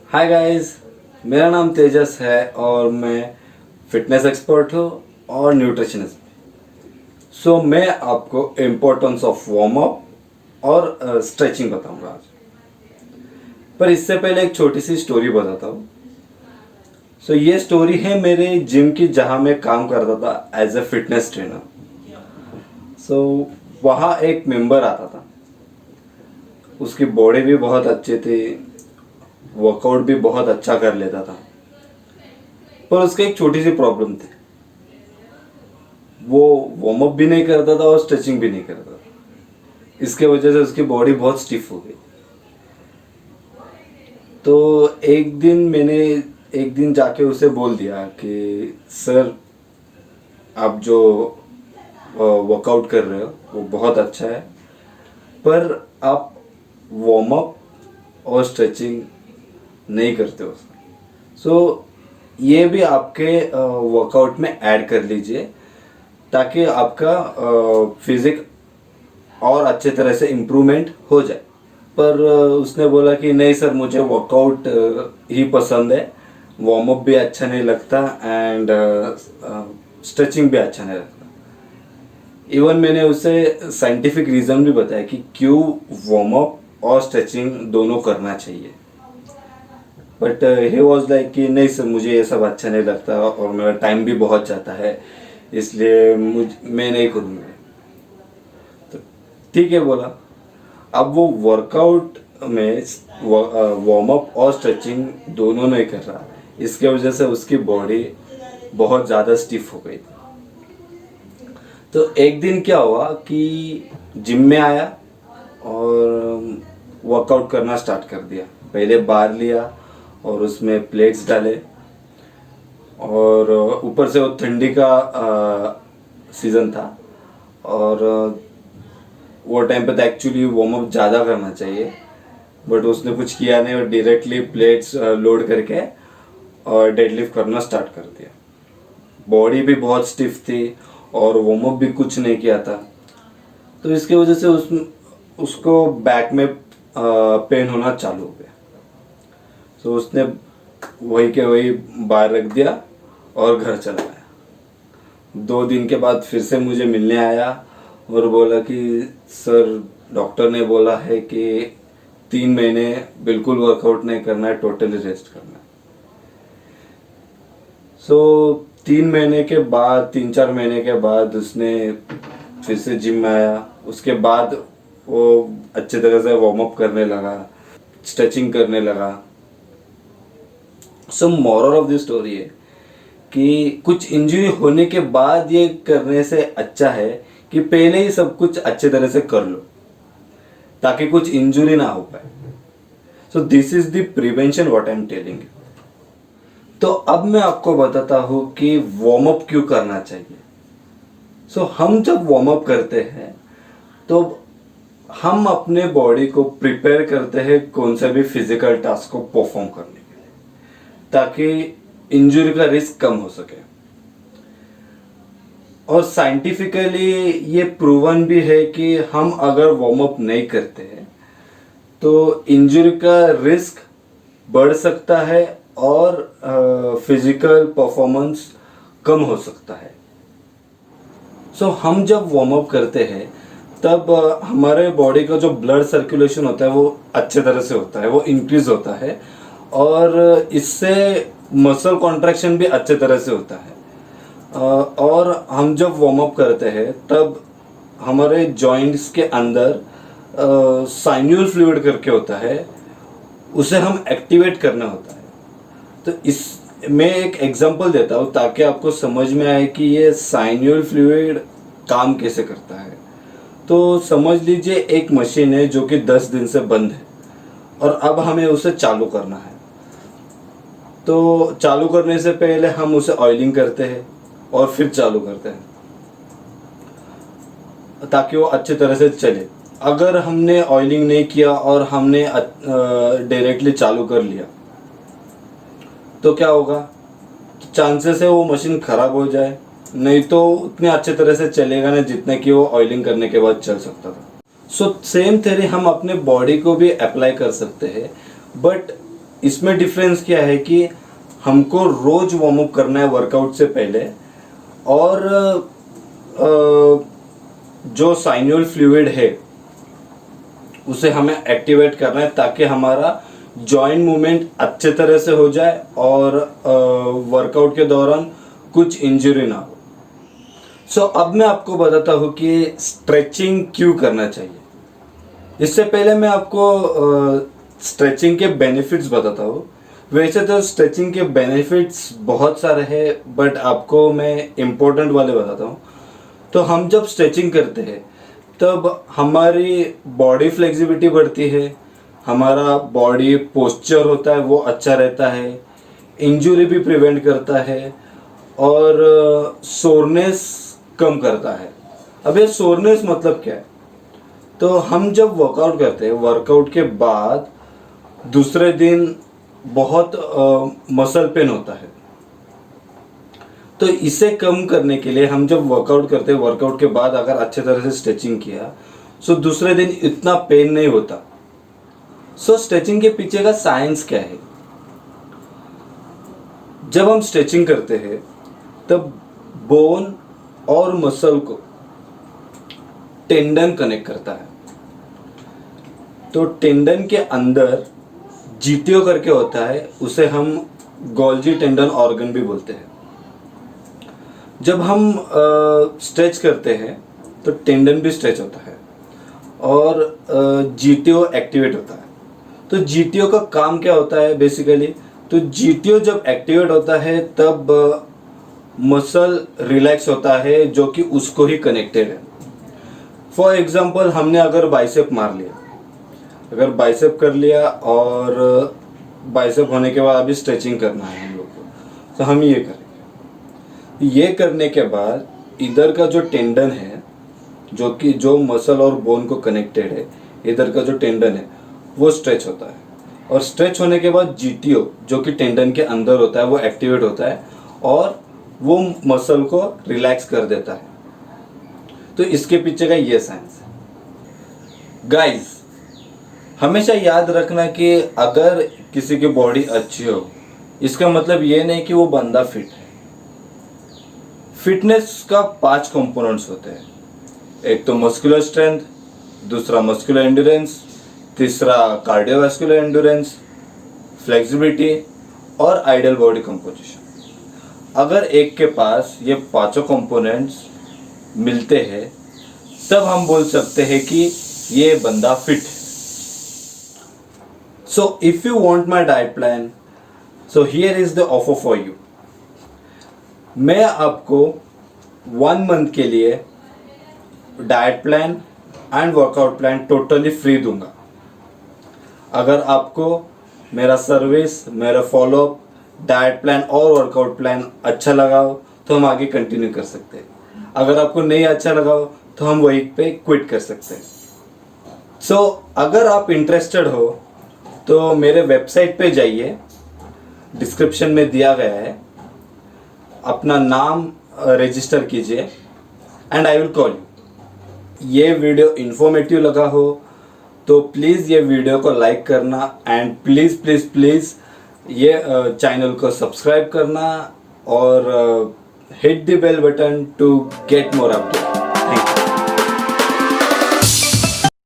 Hi guys, मेरा नाम तेजस है और मैं फिटनेस एक्सपर्ट हूँ और न्यूट्रिशनिस्ट। मैं आपको इम्पोर्टेंस ऑफ वार्म अप और स्ट्रेचिंग बताऊंगा आज। पर इससे पहले एक छोटी सी स्टोरी बताता हूँ। ये स्टोरी है मेरे जिम की, जहाँ मैं काम करता था एज ए फिटनेस ट्रेनर। वहाँ एक मेंबर आता था, उसकी बॉडी भी बहुत अच्छी थी, वर्कआउट भी बहुत अच्छा कर लेता था। पर उसकी एक छोटी सी प्रॉब्लम थी, वो वार्म अप भी नहीं करता था और स्ट्रेचिंग भी नहीं करता था। इसके वजह से उसकी बॉडी बहुत स्टिफ हो गई। तो एक दिन जाके उसे बोल दिया कि सर, आप जो वर्कआउट कर रहे हो वो बहुत अच्छा है, पर आप वार्म अप और स्ट्रेचिंग नहीं करते हो। ये भी आपके वर्कआउट में ऐड कर लीजिए, ताकि आपका फिजिक और अच्छे तरह से इम्प्रूवमेंट हो जाए। पर उसने बोला कि नहीं सर, मुझे वर्कआउट ही पसंद है, वार्म अप भी अच्छा नहीं लगता एंड स्ट्रेचिंग भी अच्छा नहीं लगता। इवन मैंने उसे साइंटिफिक रीज़न भी बताया कि क्यों वार्म अप और स्ट्रेचिंग दोनों करना चाहिए। बट ही वॉज लाइक कि नहीं सर, मुझे ये सब अच्छा नहीं लगता और मेरा टाइम भी बहुत जाता है, इसलिए मैं नहीं करूँगा। तो ठीक है बोला। अब वो वर्कआउट में वार्म अप और स्ट्रेचिंग दोनों नहीं कर रहा, इसके वजह से उसकी बॉडी बहुत ज़्यादा स्टिफ हो गई थी। तो एक दिन क्या हुआ कि जिम में आया और वर्कआउट करना स्टार्ट कर दिया। पहले बार लिया और उसमें प्लेट्स डाले, और ऊपर से वो ठंडी का सीज़न था और वो टाइम पे तो एक्चुअली वार्म अप ज़्यादा करना चाहिए, बट उसने कुछ किया नहीं और डायरेक्टली प्लेट्स लोड करके और डेडलिफ्ट करना स्टार्ट कर दिया। बॉडी भी बहुत स्टिफ थी और वार्म अप भी कुछ नहीं किया था। तो इसकी वजह से उसको बैक में पेन होना चालू हो गया। उसने वही के वही बाहर रख दिया और घर चला आया। 2 दिन के बाद फिर से मुझे मिलने आया और बोला कि सर, डॉक्टर ने बोला है कि 3 महीने बिल्कुल वर्कआउट नहीं करना है, टोटली रेस्ट करना है। 3-4 महीने के बाद उसने फिर से जिम में आया। उसके बाद वो अच्छे तरह से वार्म अप करने लगा, स्ट्रेचिंग करने लगा। मोरल ऑफ द स्टोरी है कि कुछ इंजरी होने के बाद ये करने से अच्छा है कि पहले ही सब कुछ अच्छे तरह से कर लो, ताकि कुछ इंजरी ना हो पाए। This is the prevention what I am telling you. तो अब मैं आपको बताता हूं कि वार्म अप क्यों करना चाहिए। हम जब वार्म अप करते हैं तो हम अपने बॉडी को प्रिपेयर करते हैं कौन से भी फिजिकल टास्क को परफॉर्म करने के लिए, ताकि इंजरी का रिस्क कम हो सके। और साइंटिफिकली ये प्रूवन भी है कि हम अगर वार्म अप नहीं करते हैं तो इंजरी का रिस्क बढ़ सकता है और फिजिकल परफॉर्मेंस कम हो सकता है। हम जब वार्म अप करते हैं तब हमारे बॉडी का जो ब्लड सर्कुलेशन होता है वो अच्छे तरह से होता है, वो इंक्रीज होता है, और इससे मसल कॉन्ट्रैक्शन भी अच्छे तरह से होता है। और हम जब वार्म अप करते हैं तब हमारे जॉइंट्स के अंदर साइन्यूल फ्लूइड करके होता है, उसे हम एक्टिवेट करना होता है। तो इस मैं एक एग्जांपल देता हूँ ताकि आपको समझ में आए कि ये साइन्यूल फ्लूइड काम कैसे करता है। तो समझ लीजिए एक मशीन है जो कि 10 दिन से बंद है और अब हमें उसे चालू करना है। तो चालू करने से पहले हम उसे ऑयलिंग करते हैं और फिर चालू करते हैं ताकि वो अच्छे तरह से चले। अगर हमने ऑयलिंग नहीं किया और हमने डायरेक्टली चालू कर लिया तो क्या होगा, चांसेस है वो मशीन खराब हो जाए, नहीं तो उतने अच्छे तरह से चलेगा ना जितने कि वो ऑयलिंग करने के बाद चल सकता था। सो सेम थ्योरी हम अपने बॉडी को भी अप्लाई कर सकते हैं, बट इसमें डिफरेंस क्या है कि हमको रोज वार्म अप करना है वर्कआउट से पहले, और जो साइनोल फ्लूइड है उसे हमें एक्टिवेट करना है ताकि हमारा जॉइंट मूवमेंट अच्छे तरह से हो जाए और वर्कआउट के दौरान कुछ इंजरी ना हो। सो अब मैं आपको बताता हूँ कि स्ट्रेचिंग क्यों करना चाहिए। इससे पहले मैं आपको स्ट्रेचिंग के बेनिफिट्स बताता हूँ। वैसे तो स्ट्रेचिंग के बेनिफिट्स बहुत सारे हैं, बट आपको मैं इम्पोर्टेंट वाले बताता हूँ। तो हम जब स्ट्रेचिंग करते हैं तब हमारी बॉडी फ्लेक्सिबिलिटी बढ़ती है, हमारा बॉडी पोस्चर होता है वो अच्छा रहता है, इंजरी भी प्रिवेंट करता है, और सोरनेस कम करता है। अब ये सोरनेस मतलब क्या है? तो हम जब वर्कआउट करते हैं, वर्कआउट के बाद दूसरे दिन बहुत मसल पेन होता है, तो इसे कम करने के लिए हम जब वर्कआउट करते हैं, वर्कआउट के बाद अगर अच्छे तरह से स्ट्रेचिंग किया सो दूसरे दिन इतना पेन नहीं होता। सो स्ट्रेचिंग के पीछे का साइंस क्या है? जब हम स्ट्रेचिंग करते हैं तब बोन और मसल को टेंडन कनेक्ट करता है। तो टेंडन के अंदर जीटीओ करके होता है, उसे हम गोल्जी टेंडन ऑर्गन भी बोलते हैं। जब हम स्ट्रेच करते हैं तो टेंडन भी स्ट्रेच होता है और जीटीओ एक्टिवेट होता है। तो जीटीओ का काम क्या होता है बेसिकली? तो जीटीओ जब एक्टिवेट होता है तब मसल रिलैक्स होता है जो कि उसको ही कनेक्टेड है। फॉर एग्जांपल, हमने अगर बाइसेप मार लिया, अगर बाइसेप कर लिया और बाइसेप होने के बाद अभी स्ट्रेचिंग करना है हम लोग को, तो हम ये करेंगे। ये करने के बाद इधर का जो टेंडन है, जो मसल और बोन को कनेक्टेड है, इधर का जो टेंडन है वो स्ट्रेच होता है, और स्ट्रेच होने के बाद जीटीओ जो कि टेंडन के अंदर होता है वो एक्टिवेट होता है और वो मसल को रिलैक्स कर देता है। तो इसके पीछे का ये साइंस है। गाइस, हमेशा याद रखना कि अगर किसी की बॉडी अच्छी हो, इसका मतलब ये नहीं कि वो बंदा फिट है। फिटनेस का 5 कंपोनेंट्स होते हैं। एक तो मस्कुलर स्ट्रेंथ, दूसरा मस्कुलर एंड्योरेंस, तीसरा कार्डियोवास्कुलर एंड्योरेंस, फ्लेक्सिबिलिटी और आइडियल बॉडी कंपोजिशन। अगर एक के पास ये 5 कंपोनेंट्स मिलते हैं तब हम बोल सकते हैं कि ये बंदा फिट है। So if you want my diet plan, so here is the offer for you. मैं आपको 1 मंथ के लिए diet plan and workout plan totally free दूंगा। अगर आपको मेरा सर्विस, मेरा फॉलोअप, डाइट प्लान और वर्कआउट प्लान अच्छा लगा हो तो हम आगे कंटिन्यू कर सकते हैं। अगर आपको नहीं अच्छा लगा हो तो हम वहीं पे क्विट कर सकते हैं। सो अगर आप इंटरेस्टेड हो तो मेरे वेबसाइट पे जाइए, डिस्क्रिप्शन में दिया गया है, अपना नाम रजिस्टर कीजिए and I will call you. ये वीडियो इन्फॉर्मेटिव लगा हो तो प्लीज़ ये वीडियो को लाइक करना एंड प्लीज़ प्लीज़ प्लीज़ ये चैनल को सब्सक्राइब करना और hit the bell button to get more update. Thank you.